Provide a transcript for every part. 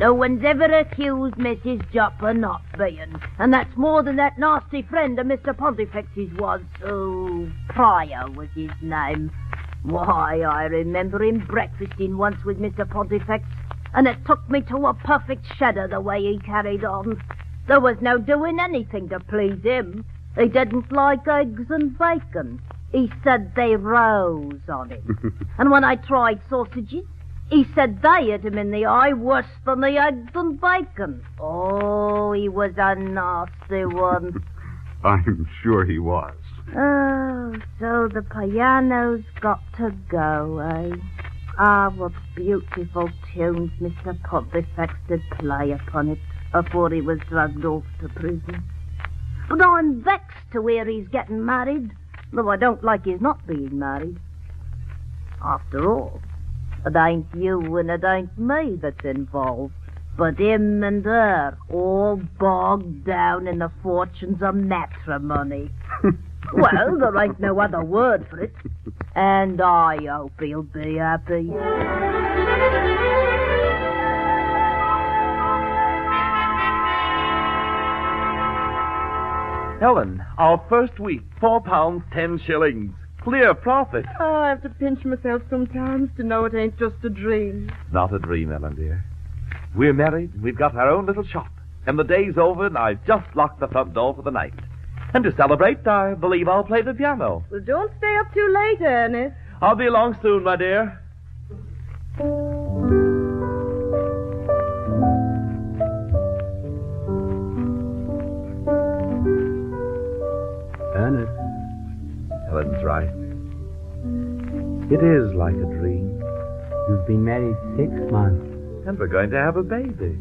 No one's ever accused Mrs. Jupp of not being, and that's more than that nasty friend of Mr. Pontifex's was. Oh, Pryor was his name. Why, I remember him breakfasting once with Mr. Pontifex, and it took me to a perfect shudder the way he carried on. There was no doing anything to please him. He didn't like eggs and bacon. He said they rose on him. And when I tried sausages, he said they hit him in the eye worse than the eggs and bacon. Oh, he was a nasty one. I'm sure he was. Oh, so the piano's got to go, eh? Ah, what beautiful tunes Mr. Pontifex did play upon it before he was dragged off to prison. But I'm vexed to hear he's getting married, though I don't like his not being married. After all, it ain't you and it ain't me that's involved, but him and her, all bogged down in the fortunes of matrimony. Well, there ain't no other word for it. And I hope he'll be happy. Helen, our first week, £4, 10 shillings. Clear profit. Oh, I have to pinch myself sometimes to know it ain't just a dream. Not a dream, Ellen, dear. We're married, we've got our own little shop, and the day's over, and I've just locked the front door for the night. And to celebrate, I believe I'll play the piano. Well, don't stay up too late, Ernest. I'll be along soon, my dear. Ernest. Helen's right. It is like a dream. You've been married 6 months. And we're going to have a baby.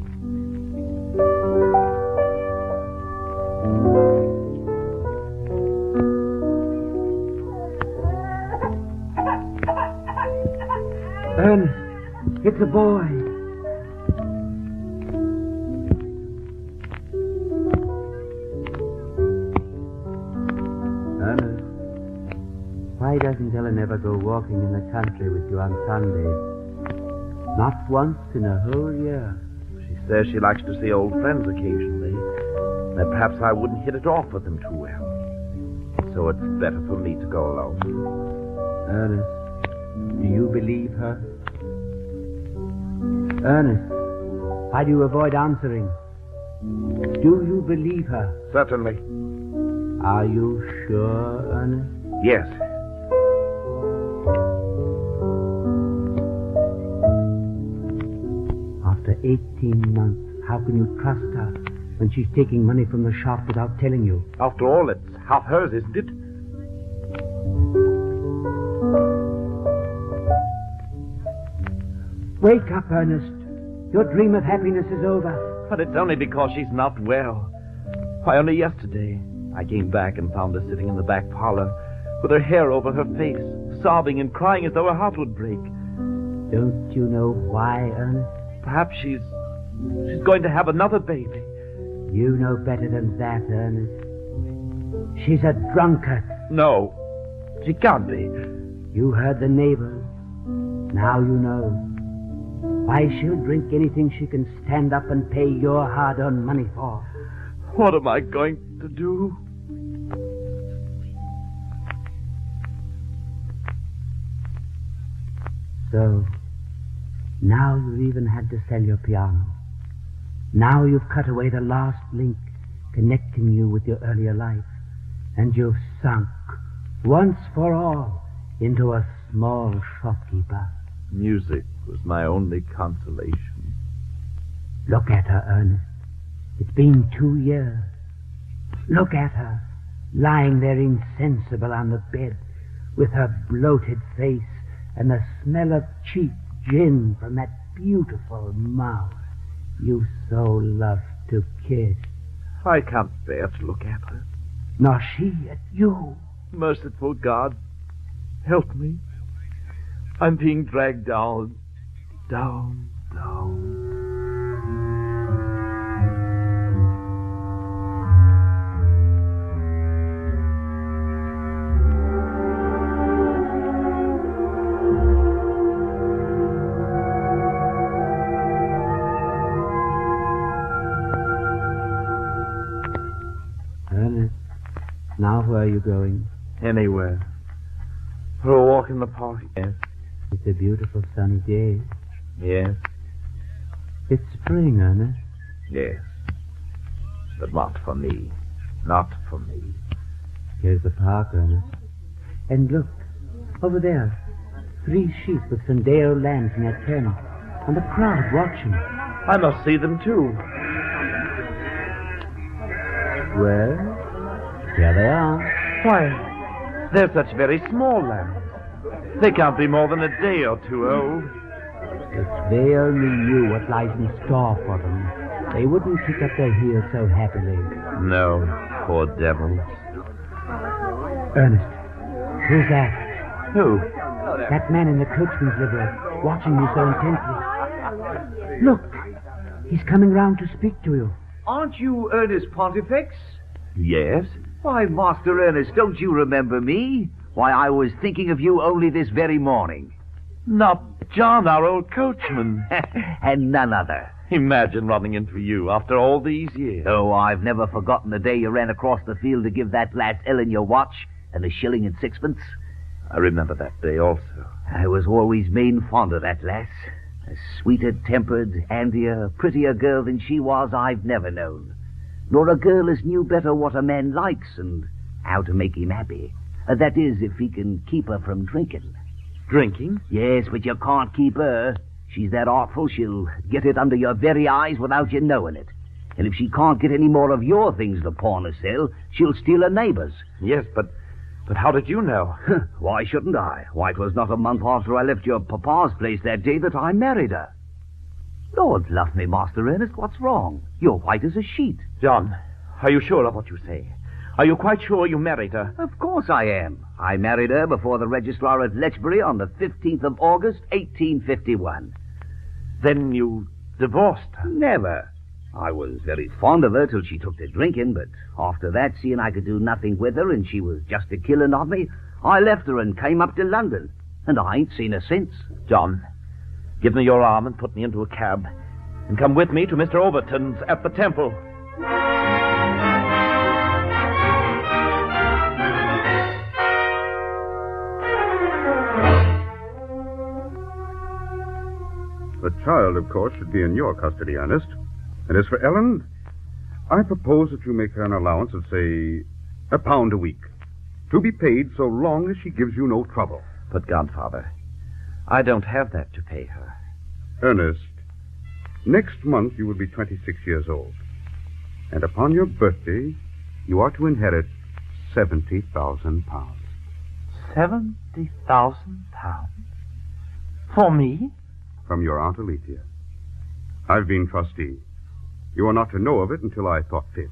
Ernest, it's a boy. Ernest, why doesn't Ellen ever go walking in the country with you on Sundays? Not once in a whole year. She says she likes to see old friends occasionally. That perhaps I wouldn't hit it off with them too well. So it's better for me to go alone. Ernest, do you believe her? Ernest, why do you avoid answering? Do you believe her? Certainly. Are you sure, Ernest? Yes. After 18 months, how can you trust her when she's taking money from the shop without telling you? After all, it's half hers, isn't it? Wake up, Ernest. Your dream of happiness is over. But it's only because she's not well. Why, only yesterday, I came back and found her sitting in the back parlor with her hair over her face, sobbing and crying as though her heart would break. Don't you know why, Ernest? Perhaps she's going to have another baby. You know better than that, Ernest. She's a drunkard. No, she can't be. You heard the neighbors. Now you know. Why, she'll drink anything she can stand up and pay your hard-earned money for. What am I going to do? So, now you've even had to sell your piano. Now you've cut away the last link connecting you with your earlier life, and you've sunk, once for all, into a small shopkeeper. Music was my only consolation. Look at her, Ernest. It's been 2 years. Look at her, lying there insensible on the bed, with her bloated face and the smell of cheap gin from that beautiful mouth you so love to kiss. I can't bear to look at her. Nor she at you. Merciful God, help me. I'm being dragged down, down, down. Now where are you going? Anywhere. For a walk in the park. Yes. It's a beautiful sunny day. Yes. It's spring, Ernest. Yes. But not for me. Not for me. Here's the park, Ernest. And look, over there. 3 sheep with Sendero lambs in their pen. And the crowd watching. I must see them, too. Well, here they are. Why, they're such very small lambs. They can't be more than a day or 2 old. If they only knew what lies in store for them, they wouldn't kick up their heels so happily. No, poor devils. Ernest, who's that? Who? That man in the coachman's livery, watching you so intently. Look, he's coming round to speak to you. Aren't you Ernest Pontifex? Yes? Why, Master Ernest, don't you remember me? Why, I was thinking of you only this very morning. Not John, our old coachman. And none other. Imagine running into you after all these years. Oh, I've never forgotten the day you ran across the field to give that lass Ellen your watch and a shilling and sixpence. I remember that day also. I was always main fond of that lass. A sweeter-tempered, handier, prettier girl than she was I've never known. Nor a girl as knew better what a man likes and how to make him happy. That is, if he can keep her from drinking. Drinking? Yes, but you can't keep her. She's that artful, she'll get it under your very eyes without you knowing it. And if she can't get any more of your things to pawn or sell, she'll steal her neighbor's. Yes, but how did you know? Why shouldn't I? Why, it was not a month after I left your papa's place that day that I married her. Lord love me, Master Ernest, what's wrong? You're white as a sheet. John, are you sure of what you say? Are you quite sure you married her? Of course I am. I married her before the registrar at Lechbury on the 15th of August, 1851. Then you divorced her? Never. I was very fond of her till she took to drinking, but after that, seeing I could do nothing with her and she was just a killing of me, I left her and came up to London. And I ain't seen her since. John, give me your arm and put me into a cab. And come with me to Mr. Overton's at the Temple. The child, of course, should be in your custody, Ernest. And as for Ellen, I propose that you make her an allowance of, say, £1 a week, to be paid so long as she gives you no trouble. But, Godfather, I don't have that to pay her. Ernest, next month you will be 26 years old. And upon your birthday, you are to inherit £70,000. £70,000? For me? From your Aunt Alethea. I've been trustee. You are not to know of it until I thought fit.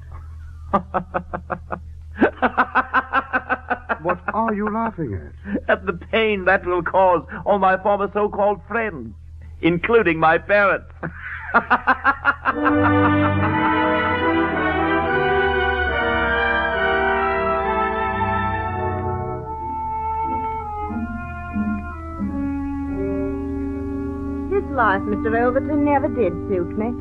What are you laughing at? At the pain that will cause all my former so-called friends, including my parents. This life, Mr. Overton, never did suit me.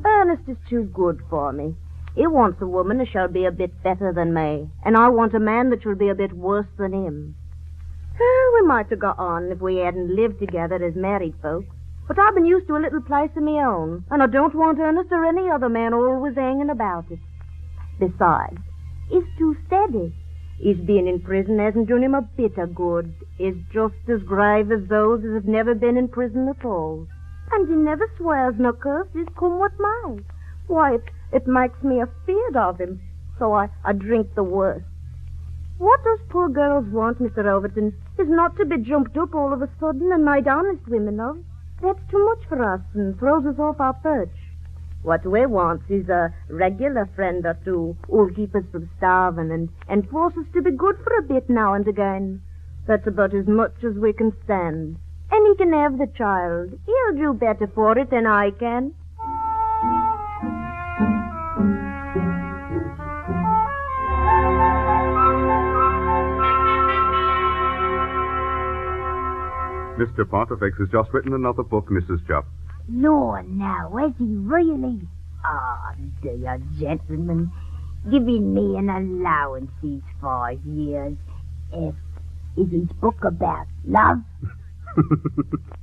Ernest is too good for me. He wants a woman who shall be a bit better than me, and I want a man that shall be a bit worse than him. We might have got on if we hadn't lived together as married folk, but I've been used to a little place of my own, and I don't want Ernest or any other man always hanging about it. Besides, he's too steady. His being in prison hasn't done him a bit of good. He's just as grave as those that have never been in prison at all. And he never swears nor curses, come what might. Why, it makes me afeard of him, so I drink the worst. What those poor girls want, Mr. Overton, is not to be jumped up all of a sudden and made honest women of. That's too much for us and throws us off our perch. What we want is a regular friend or two who'll keep us from starving and force us to be good for a bit now and again. That's about as much as we can stand. And he can have the child. He'll do better for it than I can. Mr. Pontifex has just written another book, Mrs. Jupp. Lord, now, has he really? Ah, dear gentleman, giving me an allowance these 5 years. Is his book about love?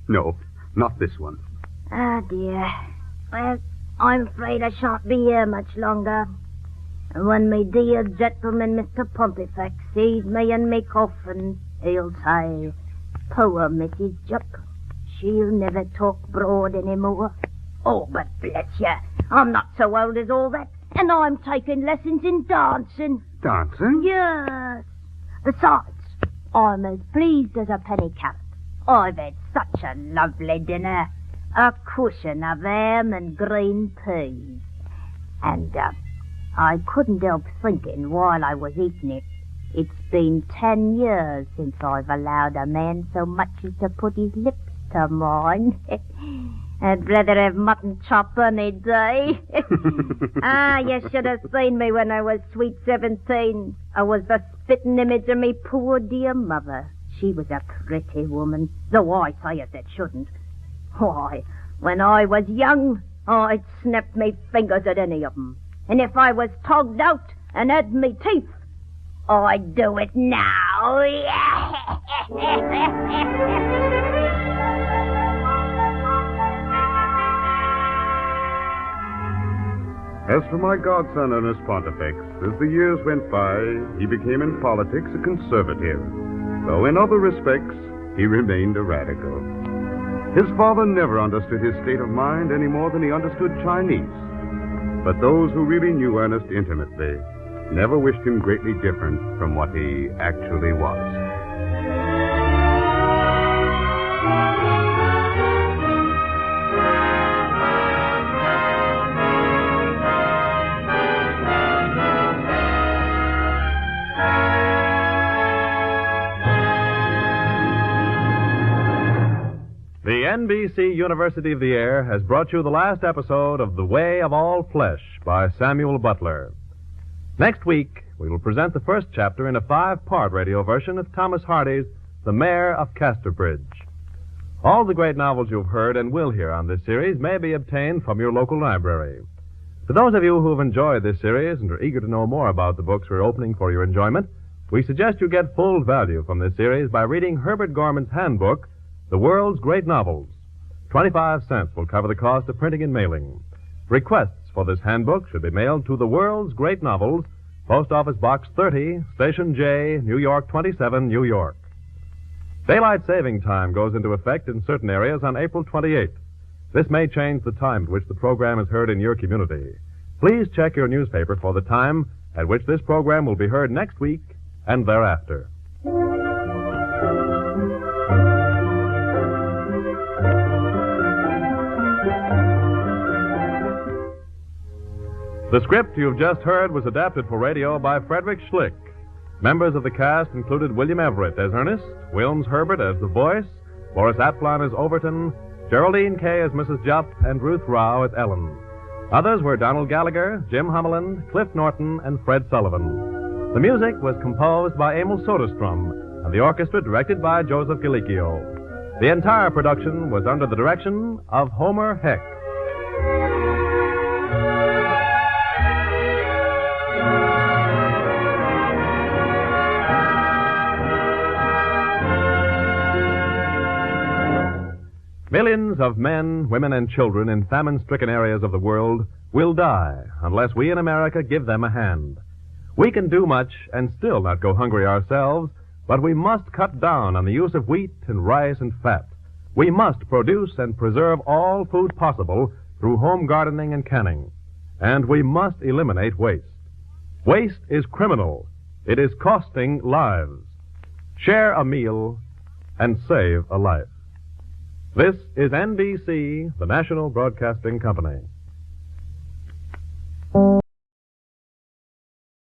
No, not this one. Ah, dear. Well, I'm afraid I shan't be here much longer. And when my dear gentleman, Mr. Pontifex, sees me in me coffin, he'll say, poor Mrs. Jupp, she'll never talk broad anymore. Oh, but bless you, I'm not so old as all that, and I'm taking lessons in dancing. Dancing? Yes. Besides, I'm as pleased as a penny carrot. I've had such a lovely dinner. A cushion of ham and green peas. And, I couldn't help thinking while I was eating it, it's been 10 years since I've allowed a man so much as to put his lips to mine. I'd rather have mutton chop any day. You should have seen me when I was sweet 17. I was the spitting image of me poor dear mother. She was a pretty woman, though I say it that shouldn't. Why, when I was young, I'd snap me fingers at any of 'em. And if I was togged out and had me teeth, I'd do it now. As for my godson, Ernest Pontifex, as the years went by, he became in politics a conservative, though in other respects he remained a radical. His father never understood his state of mind any more than he understood Chinese. But those who really knew Ernest intimately never wished him greatly different from what he actually was. The NBC University of the Air has brought you the last episode of The Way of All Flesh by Samuel Butler. Next week, we will present the first chapter in a 5-part radio version of Thomas Hardy's The Mayor of Casterbridge. All the great novels you've heard and will hear on this series may be obtained from your local library. To those of you who have enjoyed this series and are eager to know more about the books we're opening for your enjoyment, we suggest you get full value from this series by reading Herbert Gorman's handbook, The World's Great Novels. 25 cents will cover the cost of printing and mailing. Requests for this handbook should be mailed to The World's Great Novels, Post Office Box 30, Station J, New York 27, New York. Daylight saving time goes into effect in certain areas on April 28th. This may change the time at which the program is heard in your community. Please check your newspaper for the time at which this program will be heard next week and thereafter. The script you've just heard was adapted for radio by Frederick Schlick. Members of the cast included William Everett as Ernest, Wilms Herbert as the voice, Boris Aplon as Overton, Geraldine Kay as Mrs. Jupp, and Ruth Rao as Ellen. Others were Donald Gallagher, Jim Hummeland, Cliff Norton, and Fred Sullivan. The music was composed by Emil Soderstrom, and the orchestra directed by Joseph Galicchio. The entire production was under the direction of Homer Heck. Millions of men, women, and children in famine-stricken areas of the world will die unless we in America give them a hand. We can do much and still not go hungry ourselves, but we must cut down on the use of wheat and rice and fat. We must produce and preserve all food possible through home gardening and canning. And we must eliminate waste. Waste is criminal. It is costing lives. Share a meal and save a life. This is NBC, the National Broadcasting Company.